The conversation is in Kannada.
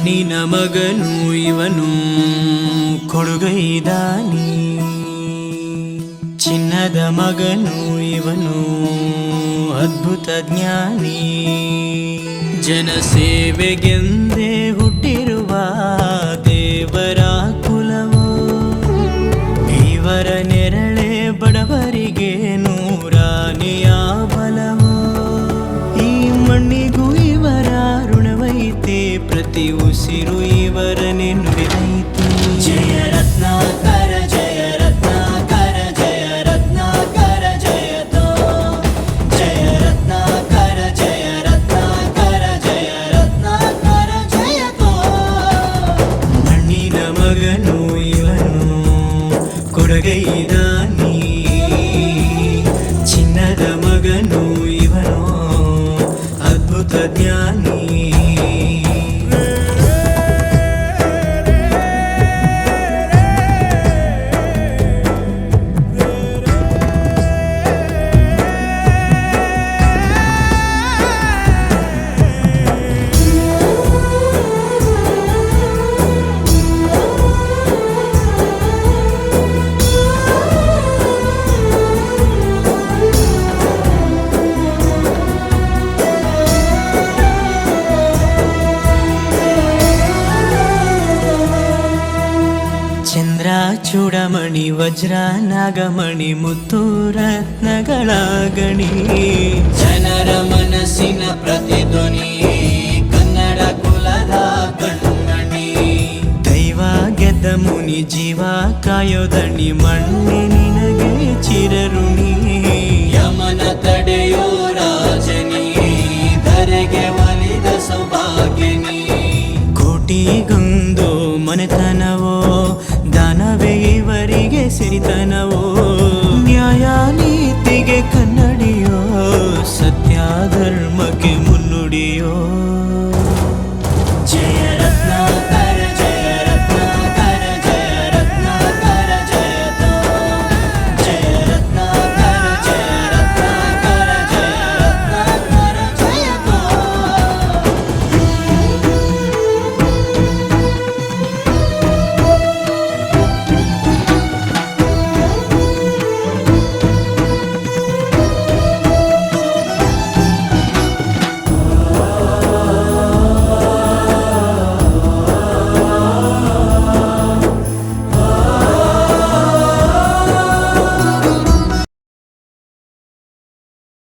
ಮಣ್ಣಿನ ಮಗನು ಇವನು ಕೊಡುಗೈದಾನಿ, ಚಿನ್ನದ ಮಗನು ಇವನು ಅದ್ಭುತ ಜ್ಞಾನಿ. ಜನಸೇವೆಗೆಂದೇ ಹುಟ್ಟಿರುವ ದೇವರ ಕುಲವು, ಇವರ ನೆರಳೆ ಬಡವರಿಗೆ ನೂರಾನೆಯ ಬಲವು. ಈ ಮಣ್ಣಿಗೂ ಇವರ ಋಣವೈತೆ, ಪ್ರತಿ ಉಸಿರು ಇವರನೆ ನುಡಿದೈತೆ. ಜಯ ರತ್ನಾಕರ ಜಯ ರತ್ನಾಕರ ಜಯ ರತ್ನಾಕರ ಜಯತೋ, ಜಯ ರತ್ನಾಕರ ಜಯ ರತ್ನಾಕರ ಜಯ ರತ್ನಾಕರ ಜಯತೋ. ಮಣ್ಣಿನ ಮಗನು ಇವನು ಕೊಡುಗೈದಾನಿ, ಚಿನ್ನದ ಮಗನು ಇವನು ಅದ್ಭುತ ಜ್ಞಾನಿ. ಚಂದ್ರ ಚೂಡಮಣಿ ವಜ್ರ ನಾಗಮಣಿ ಮುತ್ತು ರತ್ನಗಳ ಗಣಿ, ಜನರ ಮನಸ್ಸಿನ ಪ್ರತಿಧ್ವನಿ, ಕನ್ನಡ ಕುಲದ ಕಣ್ಮಣಿ. ದೈವ ಗೆದ್ದ ಮುನಿ ಜೀವ ಕಾಯೋದಣಿ, ಮಣ್ಣೆ ನಿನಗೆ ಚಿರಋಣಿ. ಯಮನ ತಡೆಯೋ ರಾಜನಿ, ಧರೆಗೆ ಒಲಿದ ಸೌಭಾಗ್ಯನಿ. ಕೋಟಿ